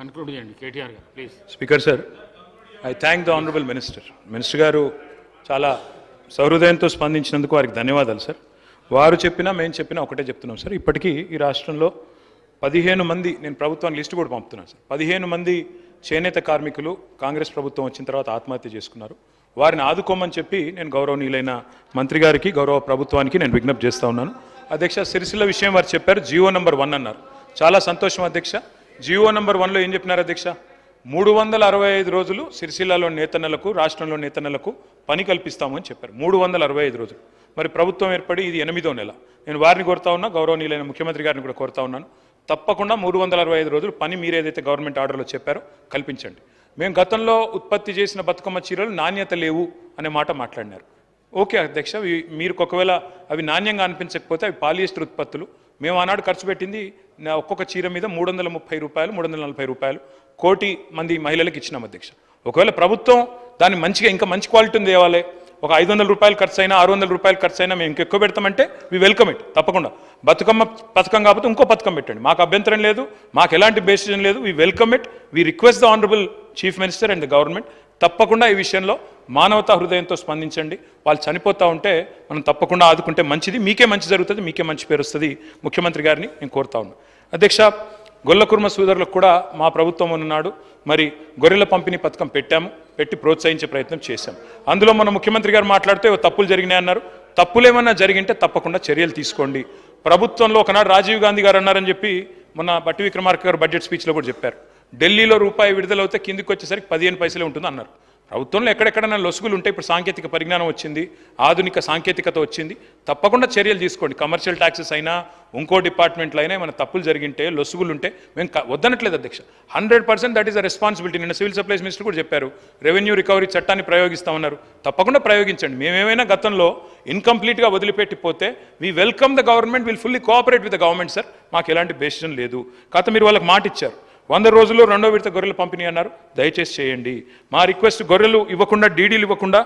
Conclude చేయండి కేటీఆర్ గారు please. Speaker sir, I thank the honourable minister గారు చాలా సహృదయంతో స్పందించినందుకు వారికి ధన్యవాదాలు సార్. వారు చెప్పినా మేము చెప్పినా ఒకటే చెప్తున్నాం సార్. ఇప్పటికీ ఈ రాష్ట్రంలో 15 మంది, నేను ప్రభుత్వానికి లిస్టు కూడా పంపుతున్నాను సార్, 15 మంది చేనేత కార్మికులు కాంగ్రెస్ ప్రభుత్వం వచ్చిన తర్వాత ఆత్మహత్య చేసుకున్నారు. వారిని ఆదుకోమని చెప్పి నేను గౌరవనీయులైన మంత్రి గారికి, గౌరవ ప్రభుత్వానికి నేను విజ్ఞప్తి చేస్తూ ఉన్నాను. అధ్యక్ష, సిరిసిల్ల విషయం వారు చెప్పారు, జియో నంబర్ 1 అన్నారు. చాలా సంతోషం అధ్యక్ష. జియో నంబర్ 1లో ఏం చెప్పినారు అధ్యక్ష? 365 రోజులు సిరిసిల్లాలో నేతన్నలకు, రాష్ట్రంలో నేతన్నలకు పని కల్పిస్తామని చెప్పారు. 365 రోజులు. మరి ప్రభుత్వం ఏర్పడి ఇది 8వ నెల. నేను వారిని కోరుతా ఉన్నా, గౌరవనీయులైన ముఖ్యమంత్రి గారిని కూడా కోరుతా ఉన్నాను, తప్పకుండా 365 రోజులు పని మీరు ఏదైతే గవర్నమెంట్ ఆర్డర్లో చెప్పారో కల్పించండి. మేము గతంలో ఉత్పత్తి చేసిన బతుకమ్మ చీరలు నాణ్యత లేవు అనే మాట మాట్లాడినారు. ఓకే అధ్యక్ష, మీరు ఒకవేళ అవి నాణ్యంగా అనిపించకపోతే అవి పాలియస్టర్ ఉత్పత్తులు. మేము ఆనాడు ఖర్చు పెట్టింది ఒక్కొక్క చీర మీద 330 రూపాయలు, 340 రూపాయలు 1 కోటి మంది మహిళలకు ఇచ్చినాం అధ్యక్ష. ఒకవేళ ప్రభుత్వం దాన్ని మంచిగా ఇంకా మంచి క్వాలిటీని తేవాలి, ఒక 500 రూపాయలు ఖర్చు అయినా 600 రూపాయలు ఖర్చు అయినా మేము ఇంకెక్కువ పెడతామంటే వి వెల్కమ్ ఇట్. తప్పకుండా బతుకమ్మ పథకం కాకపోతే ఇంకో పథకం పెట్టండి, మాకు అభ్యంతరం లేదు, మాకు ఎలాంటి బేసిజన్ లేదు. We welcome it. We request the honourable chief minister and the government, తప్పకుండా ఈ విషయంలో మానవతా హృదయంతో స్పందించండి. వాళ్ళు చనిపోతూ ఉంటే మనం తప్పకుండా ఆదుకుంటే మంచిది, మీకే మంచి జరుగుతుంది, మీకే మంచి పేరు వస్తుంది. ముఖ్యమంత్రి గారిని నేను కోరుతా ఉన్నాను. అధ్యక్ష, గొల్లకుర్మ సోదరులకు కూడా మా ప్రభుత్వం ఉన్నాడు, మరి గొర్రెల పంపిణీ పథకం పెట్టి ప్రోత్సహించే ప్రయత్నం చేశాం. అందులో మన ముఖ్యమంత్రి గారు మాట్లాడితే తప్పులు జరిగినాయి అన్నారు. తప్పులేమన్నా జరిగింటే తప్పకుండా చర్యలు తీసుకోండి. ప్రభుత్వంలో ఒకనాడు రాజీవ్ గాంధీ గారు అన్నారని చెప్పి మొన్న బట్టి విక్రమార్క గారు బడ్జెట్ స్పీచ్లో కూడా చెప్పారు, ఢిల్లీలో రూపాయి విడుదలవుతే కిందికి వచ్చేసరికి 15 పైసలే ఉంటుంది అన్నారు. ప్రభుత్వంలో ఎక్కడెక్కడైనా లొసుగులు ఉంటే ఇప్పుడు సాంకేతిక పరిజ్ఞానం వచ్చింది, ఆధునిక సాంకేతికత వచ్చింది, తప్పకుండా చర్యలు తీసుకోండి. కమర్షియల్ ట్యాక్సెస్ అయినా ఇంకో డిపార్ట్మెంట్లో అయినా ఏమైనా తప్పులు జరిగింటే, లొసుగులు ఉంటే మేము వద్దనట్లేదు అధ్యక్ష. 100% దట్ ఈస్ అ రెస్పాన్సిబిలిటీ. నిన్న సివిల్ సప్లైస్ మినిస్టర్ కూడా చెప్పారు, రెవెన్యూ రికవరీ చట్టాన్ని ప్రయోగిస్తామన్నారు. తప్పకుండా ప్రయోగించండి. మేమేమైనా గతంలో ఇన్కంప్లీట్గా వదిలిపెట్టిపోతే we welcome the government, will fully cooperate with the government sir. మాకు ఎలాంటి బేసిజన్ లేదు. కాకపోతే మీరు వాళ్ళకి మాట ఇచ్చారు, 100 రోజుల్లో 2వ విడత గొర్రెల పంపిణీ అన్నారు, దయచేసి చేయండి. మా రిక్వెస్ట్, గొర్రెలు ఇవ్వకుండా డీడీలు ఇవ్వకుండా,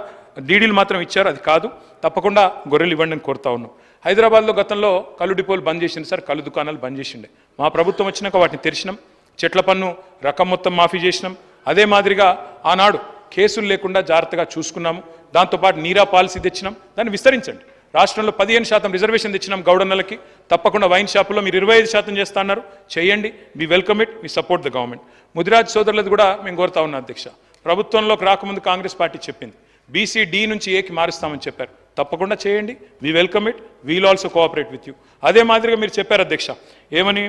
డీడీలు మాత్రం ఇచ్చారు, అది కాదు, తప్పకుండా గొర్రెలు ఇవ్వండి అని కోరుతా ఉన్నాం. హైదరాబాద్లో గతంలో కళ్ళు డిపోలు బంద్ చేసింది సార్, కళ్ళు దుకాణాలు బంద్ చేసిండే. మా ప్రభుత్వం వచ్చినాక వాటిని తెరిచినాం, చెట్ల పన్ను రకం మొత్తం మాఫీ చేసినాం. అదే మాదిరిగా ఆనాడు కేసులు లేకుండా జాగ్రత్తగా చూసుకున్నాము. దాంతోపాటు నీరా పాలసీ తెచ్చినాం, దాన్ని విస్తరించండి. రాష్ట్రంలో 15% రిజర్వేషన్ తెచ్చినాం గౌడన్నలకి. తప్పకుండా వైన్ షాపుల్లో మీరు 25% చేస్తా అన్నారు, చేయండి. We welcome it, we support the government. Mudiraj సోదరులది కూడా మేము కోరుతా ఉన్నాం అధ్యక్ష. ప్రభుత్వంలోకి రాకముందు కాంగ్రెస్ పార్టీ చెప్పింది బీసీ డి నుంచి ఏకి మారుస్తామని చెప్పారు, తప్పకుండా చేయండి. We welcome it, we'll also cooperate with you. అదే మాదిరిగా మీరు చెప్పారు అధ్యక్ష, ఏమని?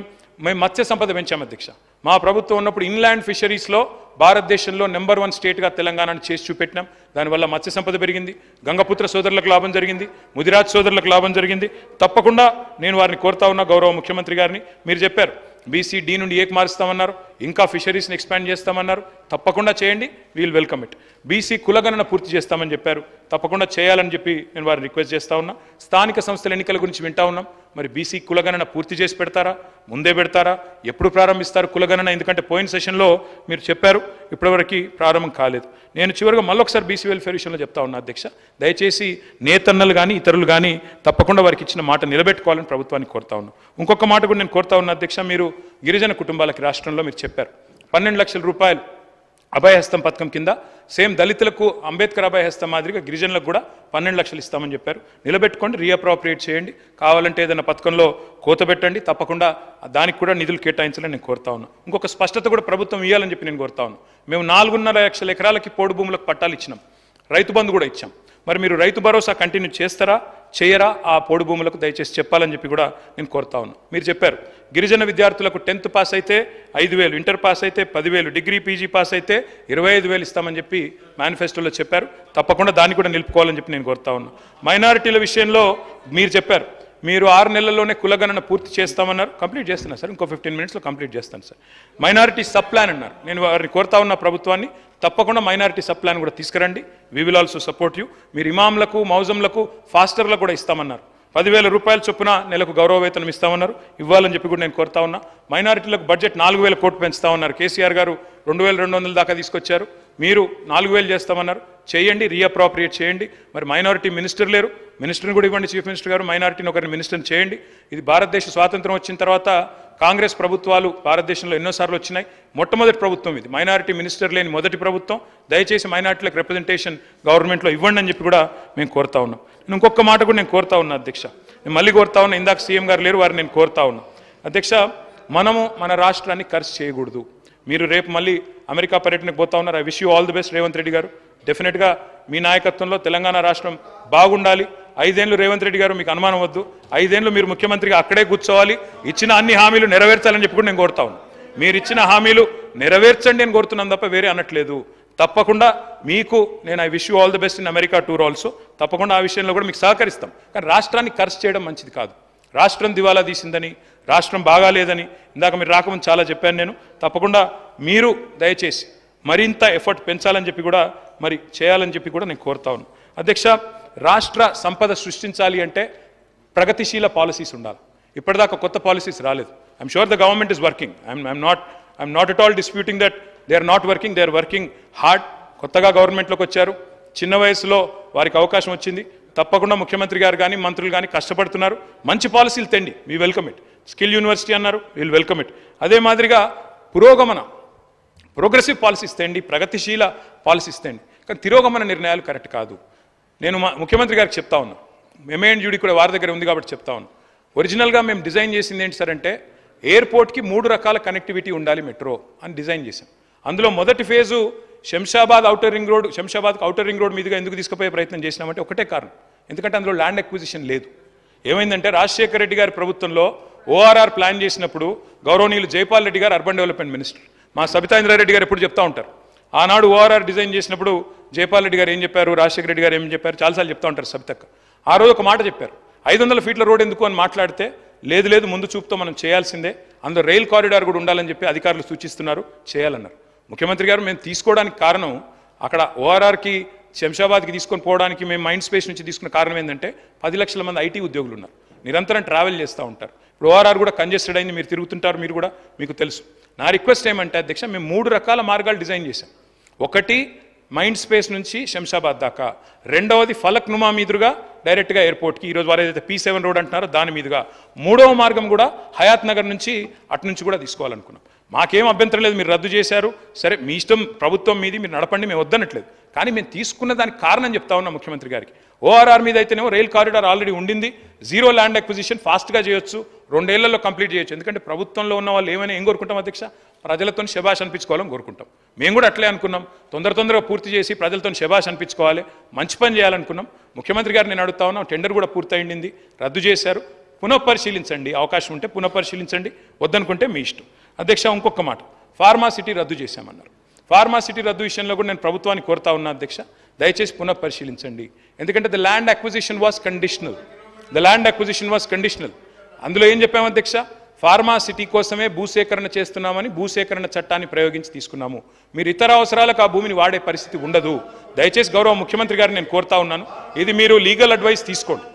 మేము మత్స్య సంపద పెంచాం అధ్యక్ష. మా ప్రభుత్వం ఉన్నప్పుడు ఇన్లాండ్ ఫిషరీస్లో భారతదేశంలో నెంబర్ 1 స్టేట్గా తెలంగాణను చేసి చూపెట్టినాం. దానివల్ల మత్స్య సంపద పెరిగింది, గంగపుత్ర సోదరులకు లాభం జరిగింది, ముదిరాజ్ సోదరులకు లాభం జరిగింది. తప్పకుండా నేను వారిని కోరుతా ఉన్నా, గౌరవ ముఖ్యమంత్రి గారిని. మీరు చెప్పారు బీసీ డి నుండి ఏకి మారుస్తామన్నారు, ఇంకా ఫిషరీస్ని ఎక్స్పాండ్ చేస్తామన్నారు, తప్పకుండా చేయండి. Wheel welcome it. బీసీ కులగణన పూర్తి చేస్తామని చెప్పారు, తప్పకుండా చేయాలని చెప్పి నేను వారిని రిక్వెస్ట్ చేస్తా ఉన్నా. స్థానిక సంస్థల ఎన్నికల గురించి వింటా ఉన్నాం, మరి బీసీ కులగణన పూర్తి చేసి పెడతారా, ముందే పెడతారా, ఎప్పుడు ప్రారంభిస్తారు కులగణన? ఎందుకంటే పోయిన సెషన్లో మీరు చెప్పారు, ఇప్పటివరకు ప్రారంభం కాలేదు. నేను చివరిగా మళ్ళొకసారి బీసీ వెల్ఫేర్ విషయంలో చెప్తా ఉన్నా అధ్యక్ష, దయచేసి నేతన్నలు కానీ ఇతరులు కానీ తప్పకుండా వారికి ఇచ్చిన మాట నిలబెట్టుకోవాలని ప్రభుత్వాన్ని కోరుతా ఉన్నాను. ఇంకొక మాట కూడా నేను కోరుతా ఉన్నా అధ్యక్ష, మీరు గిరిజన కుటుంబాలకి రాష్ట్రంలో మీరు చెప్పారు 12 లక్షల రూపాయలు అభయహస్తం పథకం కింద, సేమ్ దళితులకు అంబేద్కర్ అభయహస్తం మాదిరిగా గిరిజనులకు కూడా 12 లక్షలు ఇస్తామని చెప్పారు. నిలబెట్టుకోండి, రీఅప్రోప్రియేట్ చేయండి. కావాలంటే ఏదైనా పథకంలో కోత పెట్టండి, తప్పకుండా దానికి కూడా నిధులు కేటాయించాలని నేను కోరుతా ఉన్నాను. ఇంకొక స్పష్టత కూడా ప్రభుత్వం ఇవ్వాలని చెప్పి నేను కోరుతా ఉన్నాను. మేము 4.5 లక్షల ఎకరాలకి పోడు భూములకు పట్టాలు ఇచ్చినాం, రైతు బంధు కూడా ఇచ్చాం. మరి మీరు రైతు భరోసా కంటిన్యూ చేస్తారా, చేయరా? ఆ పోడు భూములకు దయచేసి చెప్పాలని చెప్పి కూడా నేను కోరుతా ఉన్నాను. మీరు చెప్పారు గిరిజన విద్యార్థులకు 10th పాస్ అయితే 5,000, ఇంటర్ పాస్ అయితే 10,000, డిగ్రీ పీజీ పాస్ అయితే 25,000 ఇస్తామని చెప్పి మేనిఫెస్టోలో చెప్పారు. తప్పకుండా దాన్ని కూడా నిలుపుకోవాలని చెప్పి నేను కోరుతా ఉన్నాను. మైనారిటీల విషయంలో మీరు చెప్పారు, మీరు 6 నెలల్లోనే కులగణన పూర్తి చేస్తామన్నారు, కంప్లీట్ చేస్తున్నారు సార్, ఇంకో 15 మినిట్స్లో కంప్లీట్ చేస్తాను సార్. మైనారిటీ సబ్ ప్లాన్ అన్నారు, నేను వారిని కోరుతా ఉన్న ప్రభుత్వాన్ని, తప్పకుండా మైనారిటీ సబ్ ప్లాన్ కూడా తీసుకురండి. We will also support you. మీరు ఇమాంలకు, మౌజంలకు, ఫాస్టర్లకు కూడా ఇస్తామన్నారు. 10,000 రూపాయల చొప్పున నెలకు గౌరవ వేతనం ఇస్తామన్నారు, ఇవ్వాలని చెప్పి కూడా నేను కోరుతా ఉన్నా. మైనారిటీలకు బడ్జెట్ 4,000 కోట్లు పెంచుతా ఉన్నారు. కేసీఆర్ గారు 2,200 దాకా తీసుకొచ్చారు. మీరు 4,000 చేస్తామన్నారు, చేయండి, రీఅప్రాప్రియేట్ చేయండి. మరి మైనారిటీ మినిస్టర్ లేరు, మినిస్టర్ని కూడా ఇవ్వండి, చీఫ్ మినిస్టర్ గారు మైనారిటీని ఒకరిని మినిస్టర్ని చేయండి. ఇది భారతదేశ స్వాతంత్రం వచ్చిన తర్వాత కాంగ్రెస్ ప్రభుత్వాలు భారతదేశంలో ఎన్నోసార్లు వచ్చినాయి, మొట్టమొదటి ప్రభుత్వం ఇది, మైనారిటీ మినిస్టర్ లేని మొదటి ప్రభుత్వం. దయచేసి మైనారిటీలకు రిప్రజెంటేషన్ గవర్నమెంట్లో ఇవ్వండి అని చెప్పి కూడా మేము కోరుతా ఉన్నాం. నేను ఇంకొక మాట కూడా నేను కోరుతా ఉన్నా అధ్యక్ష, నేను మళ్ళీ కోరుతా ఉన్నా, ఇందాక సీఎం గారు లేరు, వారిని నేను కోరుతా ఉన్నా అధ్యక్ష, మనము మన రాష్ట్రాన్ని ఖర్చు చేయకూడదు. మీరు రేపు మళ్ళీ అమెరికా పర్యటనకు పోతా ఉన్నారు. I wish you all the best Revanth Reddy గారు. డెఫినెట్గా మీ నాయకత్వంలో తెలంగాణ రాష్ట్రం బాగుండాలి. 5 ఏళ్ళు రేవంత్ రెడ్డి గారు, మీకు అనుమానం వద్దు, 5 ఏళ్ళు మీరు ముఖ్యమంత్రిగా అక్కడే కూర్చోవాలి, ఇచ్చిన అన్ని హామీలు నెరవేర్చాలని చెప్పి కూడా నేను కోరుతా ఉన్నాను. మీరు ఇచ్చిన హామీలు నెరవేర్చండి అని కోరుతున్నాను తప్ప వేరే అనట్లేదు. తప్పకుండా మీకు నేను I wish you all the best in America tour also. తప్పకుండా ఆ విషయంలో కూడా మీకు సహకరిస్తాం. కానీ రాష్ట్రాన్ని ఖర్చు చేయడం మంచిది కాదు. రాష్ట్రం దివాలా తీసిందని, రాష్ట్రం బాగాలేదని ఇందాక మీరు రాకముందు చాలా చెప్పాను నేను. తప్పకుండా మీరు దయచేసి మరింత ఎఫర్ట్ పెంచాలని చెప్పి కూడా మరి చేయాలని చెప్పి కూడా నేను కోరుతా ఉన్నాను అధ్యక్ష. రాష్ట్ర సంపద సృష్టించాలి అంటే ప్రగతిశీల పాలసీస్ ఉండాలి. ఇప్పటిదాకా కొత్త పాలసీస్ రాలేదు. I'm sure the government is working. I'm not at all disputing that they are not working, they are working hard. కొత్తగా గవర్నమెంట్లోకి వచ్చారు, చిన్న వయసులో వారికి అవకాశం వచ్చింది. తప్పకుండా ముఖ్యమంత్రి గారు కానీ మంత్రులు కానీ కష్టపడుతున్నారు. మంచి పాలసీలు తెండి, we welcome it. Skill university అన్నారు, విల్ వెల్కమ్ ఇట్. అదే మాదిరిగా ప్రోగ్రెసివ్ పాలసీస్ తెండి, ప్రగతిశీల పాలసీస్ తెండి. కానీ తిరోగమన నిర్ణయాలు కరెక్ట్ కాదు. నేను ముఖ్యమంత్రి గారికి చెప్తా ఉన్నా, ఎంఏఎన్యూడి కూడా వారి దగ్గర ఉంది కాబట్టి చెప్తా ఉన్నా. ఒరిజినల్గా మేము డిజైన్ చేసింది ఏంటి సార్ అంటే, ఎయిర్పోర్ట్కి 3 రకాల కనెక్టివిటీ ఉండాలి మెట్రో అని డిజైన్ చేశాం. అందులో మొదటి ఫేజు శంషాబాద్కి ఔటర్ రింగ్ రోడ్ మీదుగా ఎందుకు తీసుకుపోయే ప్రయత్నం చేసినామంటే ఒకటే కారణం, ఎందుకంటే అందులో ల్యాండ్ అక్విజిషన్ లేదు. ఏమైందంటే రాజశేఖర రెడ్డి గారి ప్రభుత్వంలో ఓఆర్ఆర్ ప్లాన్ చేసినప్పుడు గౌరవనీయులు జైపాల్ రెడ్డి గారు అర్బన్ డెవలప్మెంట్ మినిస్టర్, మా సబితా ఇంద్రారెడ్డి గారు ఎప్పుడు చెప్తా ఉంటారు, ఆనాడు ఓఆర్ఆర్ డిజైన్ చేసినప్పుడు జైపాల్ రెడ్డి గారు ఏం చెప్పారు, రాజశేఖర రెడ్డి గారు ఏం చెప్పారు, చాలాసార్లు చెప్తా ఉంటారు సబితక్క. ఆ రోజు ఒక మాట చెప్పారు, 500 ఫీట్ల రోడ్ ఎందుకు అని మాట్లాడితే, లేదు ముందు చూపుతో మనం చేయాల్సిందే, అందులో రైల్ కారిడార్ కూడా ఉండాలని చెప్పి అధికారులు సూచిస్తున్నారు, చేయాలన్నారు. ముఖ్యమంత్రి గారు మేము తీసుకోవడానికి కారణం, అక్కడ ఓఆర్ఆర్కి శంషాబాద్కి తీసుకొని పోవడానికి మేము మైండ్ స్పేస్ నుంచి తీసుకున్న కారణం ఏంటంటే 10 లక్షల మంది ఐటీ ఉద్యోగులు ఉన్నారు, నిరంతరం ట్రావెల్ చేస్తూ ఉంటారు. ఇప్పుడు ఓఆర్ఆర్ కూడా కంజెస్టెడ్ అయింది, మీరు తిరుగుతుంటారు, మీరు కూడా మీకు తెలుసు. నా రిక్వెస్ట్ ఏమంటే అధ్యక్ష, మేము 3 రకాల మార్గాలు డిజైన్ చేశాం. ఒకటి మైండ్ స్పేస్ నుంచి శంషాబాద్ దాకా, రెండవది ఫలక్ నుమా మీదుగా డైరెక్ట్గా ఎయిర్పోర్ట్కి, ఈరోజు వారు ఏదైతే P7 రోడ్ అంటున్నారో దాని మీదుగా, మూడవ మార్గం కూడా హయాత్ నగర్ నుంచి అటు నుంచి కూడా తీసుకోవాలనుకున్నాం. మాకేం అభ్యంతరం లేదు, మీరు రద్దు చేశారు, సరే మీ ఇష్టం, ప్రభుత్వం మీది, మీరు నడపండి, మేము వద్దనట్లేదు. కానీ మేము తీసుకున్న దానికి కారణం చెప్తా ఉన్నాం ముఖ్యమంత్రి గారికి. ఓఆర్ఆర్ మీద అయితేనేమో రైల్ కారిడార్ ఆల్రెడీ ఉండింది, 0 ల్యాండ్ అక్విజిషన్ ఫాస్ట్గా చేయొచ్చు, 2 ఏళ్లలో కంప్లీట్ చేయొచ్చు. ఎందుకంటే ప్రభుత్వంలో ఉన్న వాళ్ళు ఏమైనా ఏం కోరుకుంటాం అధ్యక్ష, ప్రజలతో శబాష్ అనిపించుకోవాలని కోరుకుంటాం. మేము కూడా అట్లే అనుకున్నాం, తొందరగా పూర్తి చేసి ప్రజలతో శబాష్ అనిపించుకోవాలి, మంచి పని చేయాలనుకున్నాం. ముఖ్యమంత్రి గారు నేను అడుగుతా ఉన్నాం, టెండర్ కూడా పూర్తయింది, రద్దు చేశారు, పునఃపరిశీలించండి, అవకాశం ఉంటే పునఃపరిశీలించండి, వద్దనుకుంటే మీ ఇష్టం. అధ్యక్ష ఇంకొక మాట, ఫార్మాసిటీ రద్దు చేశామన్నారు. ఫార్మాసిటీ రద్దు విషయంలో కూడా నేను ప్రభుత్వాన్ని కోరుతా ఉన్నా అధ్యక్ష, దయచేసి పునఃపరిశీలించండి. ఎందుకంటే the land acquisition was conditional. అందులో ఏం చెప్పాము అధ్యక్ష, ఫార్మాసిటీ కోసమే భూసేకరణ చేస్తున్నామని భూసేకరణ చట్టాన్ని ప్రయోగించి తీసుకున్నాము. మీరు ఇతర అవసరాలకు ఆ భూమిని వాడే పరిస్థితి ఉండదు. దయచేసి గౌరవ ముఖ్యమంత్రి గారిని నేను కోరుతా ఉన్నాను, ఇది మీరు లీగల్ అడ్వైస్ తీసుకోండి.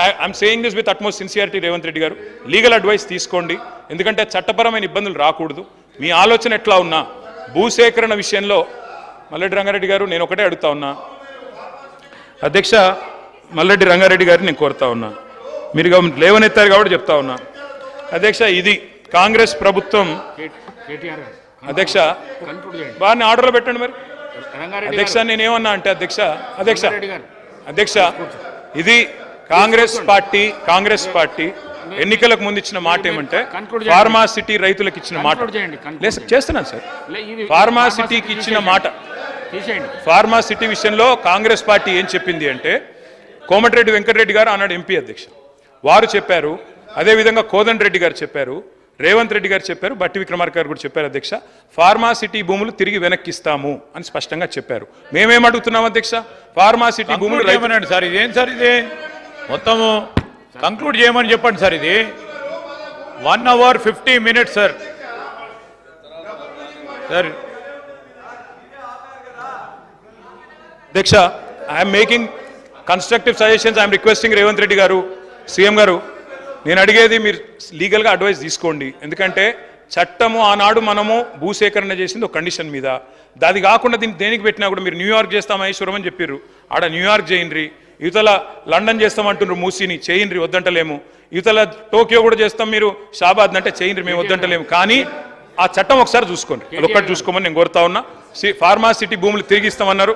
I'm saying this with utmost sincerity Revanth Reddy గారు, లీగల్ అడ్వైస్ తీసుకోండి. ఎందుకంటే చట్టపరమైన ఇబ్బందులు రాకూడదు. మీ ఆలోచన ఎట్లా ఉన్నా భూసేకరణ విషయంలో మల్లెడ్డి రంగారెడ్డి గారు, నేను ఒకటే అడుగుతా ఉన్నా అధ్యక్ష, మల్లెడ్డి రంగారెడ్డి గారిని నేను కోరుతా ఉన్నా, మీరు లేవనెత్తారు కాబట్టి చెప్తా ఉన్నా అధ్యక్ష, ఇది కాంగ్రెస్ ప్రభుత్వం. అధ్యక్ష వారిని ఆర్డర్లో పెట్టండి మరి. అధ్యక్ష నేనేమన్నా అంటే అధ్యక్ష ఇది కాంగ్రెస్ పార్టీ ఎన్నికలకు ముందు ఇచ్చిన మాట ఏమంటే, ఫార్మాసిటీ రైతులకు ఇచ్చిన మాట లేదు చేస్తున్నాను సార్. ఫార్మాసిటీకి ఇచ్చిన మాట, ఫార్మాసిటీ విషయంలో కాంగ్రెస్ పార్టీ ఏం చెప్పింది అంటే, కోమటిరెడ్డి వెంకటరెడ్డి గారు ఆనాడు ఎంపీ అధ్యక్ష, వారు చెప్పారు, అదేవిధంగా కోదండ రెడ్డి గారు చెప్పారు, రేవంత్ రెడ్డి గారు చెప్పారు, బట్టి విక్రమార్క గారు కూడా చెప్పారు అధ్యక్ష, ఫార్మాసిటీ భూములు తిరిగి వెనక్కిస్తాము అని స్పష్టంగా చెప్పారు. మేమేం అడుగుతున్నాం అధ్యక్ష, ఫార్మాసిటీ భూములు రైతునండి సార్, ఇదేం సార్ ఇది, మొత్తము కంక్లూడ్ చేయమని చెప్పండి సార్. ఇది 1 hour 50 minutes సార్. అధ్యక్ష I'm making constructive suggestions, I'm requesting Revanth Reddy గారు, సీఎం గారు, నేను అడిగేది మీరు లీగల్గా అడ్వైస్ తీసుకోండి. ఎందుకంటే చట్టము ఆనాడు మనము భూసేకరణ చేసింది ఒక కండిషన్ మీద, అది కాకుండా దీన్ని దేనికి పెట్టినా కూడా మీరు న్యూయార్క్ చేస్తాం మహేశ్వరం అని చెప్పారు, ఆడ న్యూయార్క్ చేయండి, యువతల లండన్ చేస్తామంటున్నారు, మూసీని చేయండి వద్దంటలేము, యువతల టోక్యో కూడా చేస్తాం మీరు షాబాద్ అంటే చేయండి మేము వద్దంటలేము, కానీ ఆ చట్టం ఒకసారి చూసుకోండి, అది ఒక్కటి చూసుకోమని నేను కోరుతా ఉన్నా. ఫార్మా సిటీ భూములు తిరిగి ఇస్తామన్నారు,